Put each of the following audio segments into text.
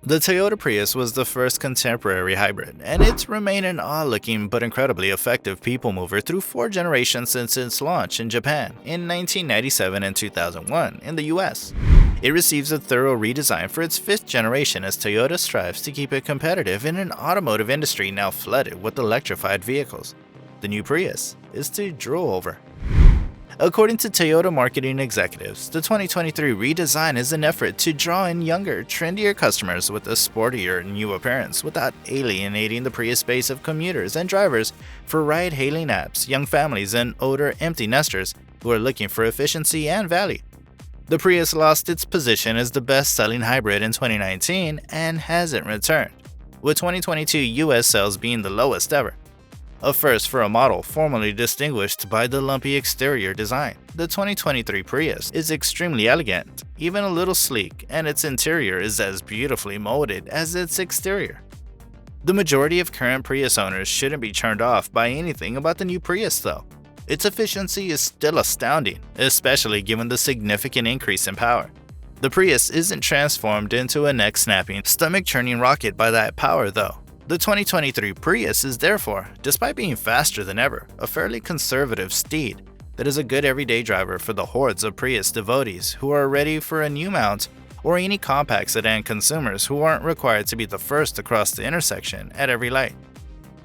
The Toyota Prius was the first contemporary hybrid, and it's remained an odd-looking but incredibly effective people mover through 4 generations since its launch in Japan in 1997 and 2001 in the US. It receives a thorough redesign for its 5th generation as Toyota strives to keep it competitive in an automotive industry now flooded with electrified vehicles. The new Prius is to drool over. According to Toyota marketing executives, the 2023 redesign is an effort to draw in younger, trendier customers with a sportier new appearance without alienating the Prius base of commuters and drivers for ride-hailing apps, young families, and older empty nesters who are looking for efficiency and value. The Prius lost its position as the best-selling hybrid in 2019 and hasn't returned, with 2022 US sales being the lowest ever. A first for a model formerly distinguished by the lumpy exterior design, the 2023 Prius is extremely elegant, even a little sleek, and its interior is as beautifully molded as its exterior. The majority of current Prius owners shouldn't be turned off by anything about the new Prius though. Its efficiency is still astounding, especially given the significant increase in power. The Prius isn't transformed into a neck-snapping, stomach-churning rocket by that power though. The 2023 Prius is therefore, despite being faster than ever, a fairly conservative steed that is a good everyday driver for the hordes of Prius devotees who are ready for a new mount, or any compact sedan consumers who aren't required to be the first across the intersection at every light.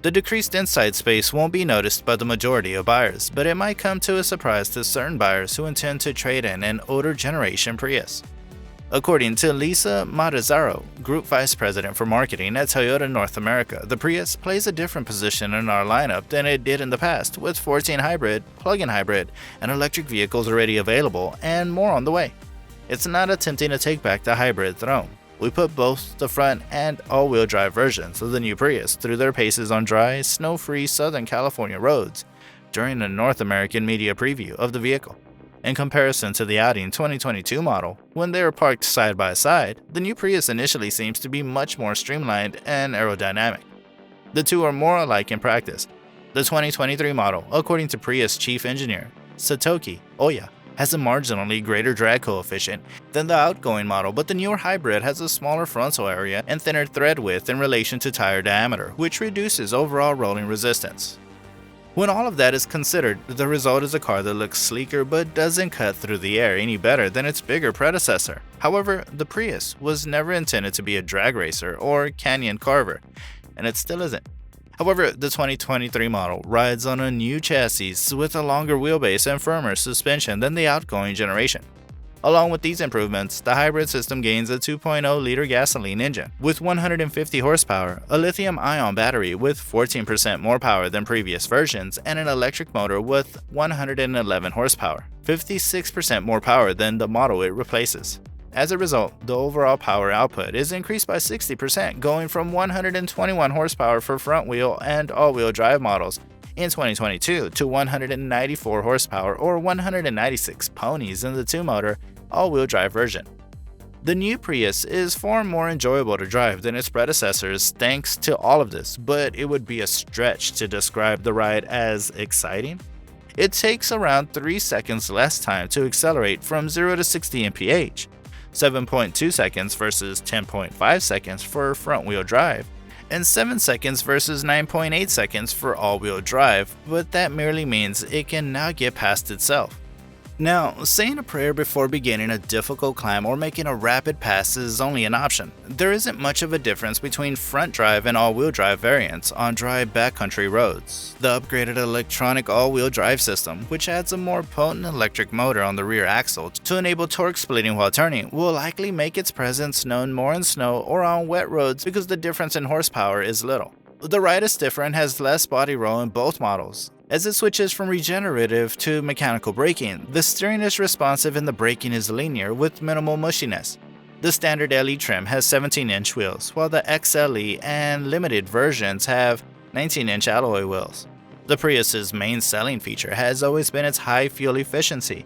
The decreased inside space won't be noticed by the majority of buyers, but it might come to a surprise to certain buyers who intend to trade in an older generation Prius. According to Lisa Matazzaro, Group Vice President for Marketing at Toyota North America, the Prius plays a different position in our lineup than it did in the past, with 14 hybrid, plug-in hybrid, and electric vehicles already available and more on the way. It's not attempting to take back the hybrid throne. We put both the front and all-wheel drive versions of the new Prius through their paces on dry, snow-free Southern California roads during a North American media preview of the vehicle. In comparison to the Audi 2022 model, when they are parked side by side, the new Prius initially seems to be much more streamlined and aerodynamic. The two are more alike in practice. The 2023 model, according to Prius chief engineer Satoki Oya, has a marginally greater drag coefficient than the outgoing model, but the newer hybrid has a smaller frontal area and thinner tread width in relation to tire diameter, which reduces overall rolling resistance. When all of that is considered, the result is a car that looks sleeker but doesn't cut through the air any better than its bigger predecessor. However, the Prius was never intended to be a drag racer or canyon carver, and it still isn't. However, the 2023 model rides on a new chassis with a longer wheelbase and firmer suspension than the outgoing generation. Along with these improvements, the hybrid system gains a 2.0-liter gasoline engine with 150 horsepower, a lithium-ion battery with 14% more power than previous versions, and an electric motor with 111 horsepower, 56% more power than the model it replaces. As a result, the overall power output is increased by 60%, going from 121 horsepower for front-wheel and all-wheel drive models in 2022 to 194 horsepower or 196 ponies in the 2-motor all-wheel drive version. The new Prius is far more enjoyable to drive than its predecessors thanks to all of this, but it would be a stretch to describe the ride as exciting. It takes around 3 seconds less time to accelerate from 0 to 60 mph, 7.2 seconds versus 10.5 seconds for front-wheel drive, and 7 seconds versus 9.8 seconds for all-wheel drive, but that merely means it can now get past itself. Now, saying a prayer before beginning a difficult climb or making a rapid pass is only an option. There isn't much of a difference between front drive and all-wheel drive variants on dry backcountry roads. The upgraded electronic all-wheel drive system, which adds a more potent electric motor on the rear axle to enable torque splitting while turning, will likely make its presence known more in snow or on wet roads because the difference in horsepower is little. The ride is stiffer and has less body roll in both models. As it switches from regenerative to mechanical braking, the steering is responsive and the braking is linear with minimal mushiness. The standard LE trim has 17-inch wheels, while the XLE and limited versions have 19-inch alloy wheels. The Prius's main selling feature has always been its high fuel efficiency.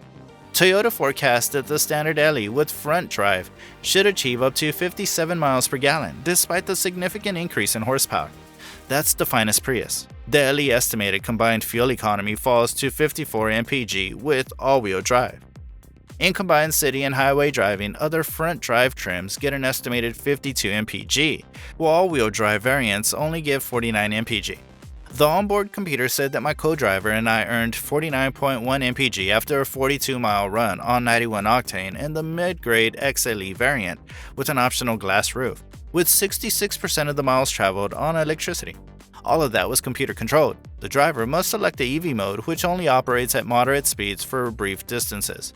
Toyota forecasts that the standard LE with front drive should achieve up to 57 miles per gallon, despite the significant increase in horsepower. That's the finest Prius. The LE estimated combined fuel economy falls to 54 mpg with all-wheel drive. In combined city and highway driving, other front-drive trims get an estimated 52 mpg, while all-wheel drive variants only give 49 mpg. The onboard computer said that my co-driver and I earned 49.1 mpg after a 42-mile run on 91 octane in the mid-grade XLE variant with an optional glass roof, with 66% of the miles traveled on electricity. All of that was computer controlled. The driver must select the EV mode, which only operates at moderate speeds for brief distances.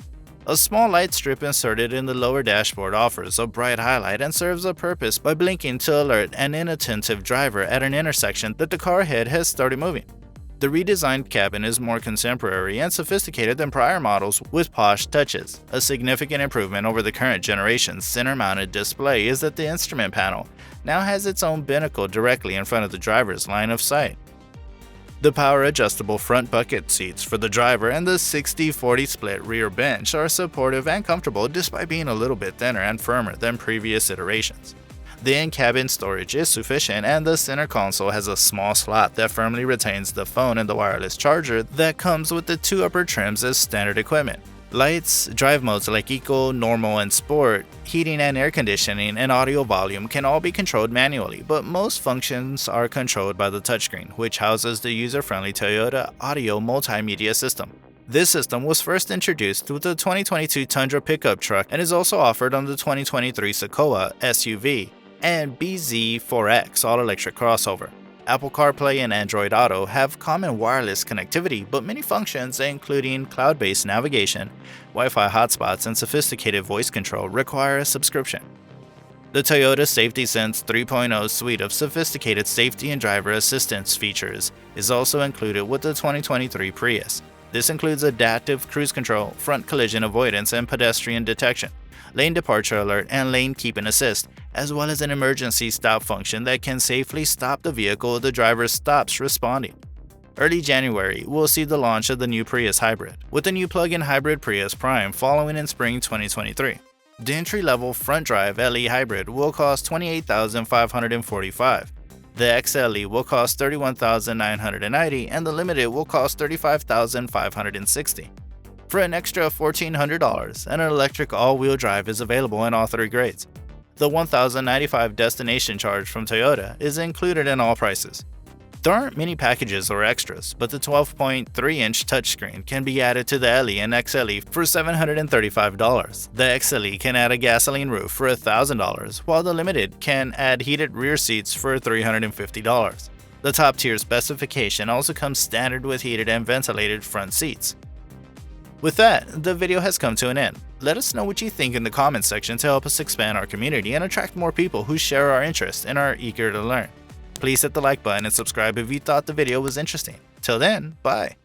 A small light strip inserted in the lower dashboard offers a bright highlight and serves a purpose by blinking to alert an inattentive driver at an intersection that the car ahead has started moving. The redesigned cabin is more contemporary and sophisticated than prior models with posh touches. A significant improvement over the current generation's center-mounted display is that the instrument panel now has its own binnacle directly in front of the driver's line of sight. The power-adjustable front bucket seats for the driver and the 60-40 split rear bench are supportive and comfortable despite being a little bit thinner and firmer than previous iterations. The in-cabin storage is sufficient, and the center console has a small slot that firmly retains the phone and the wireless charger that comes with the two upper trims as standard equipment. Lights, drive modes like Eco, Normal, and Sport, heating and air conditioning, and audio volume can all be controlled manually, but most functions are controlled by the touchscreen, which houses the user-friendly Toyota Audio Multimedia System. This system was first introduced with the 2022 Tundra pickup truck and is also offered on the 2023 Sequoia SUV and BZ4X all-electric crossover. Apple CarPlay and Android Auto have common wireless connectivity, but many functions, including cloud-based navigation, Wi-Fi hotspots, and sophisticated voice control, require a subscription. The Toyota Safety Sense 3.0 suite of sophisticated safety and driver assistance features is also included with the 2023 Prius. This includes adaptive cruise control, front collision avoidance and pedestrian detection, lane departure alert, and lane keep and assist, as well as an emergency stop function that can safely stop the vehicle if the driver stops responding. Early January will see the launch of the new Prius Hybrid, with the new plug-in hybrid Prius Prime following in spring 2023. The entry-level front-drive LE Hybrid will cost $28,545. The XLE will cost $31,990, and the Limited will cost $35,560. For an extra $1,400, an electric all-wheel drive is available in all three grades. The $1,095 destination charge from Toyota is included in all prices. There aren't many packages or extras, but the 12.3-inch touchscreen can be added to the LE and XLE for $735. The XLE can add a gasoline roof for $1,000, while the Limited can add heated rear seats for $350. The top-tier specification also comes standard with heated and ventilated front seats. With that, the video has come to an end. Let us know what you think in the comments section to help us expand our community and attract more people who share our interests and are eager to learn. Please hit the like button and subscribe if you thought the video was interesting. Till then, bye!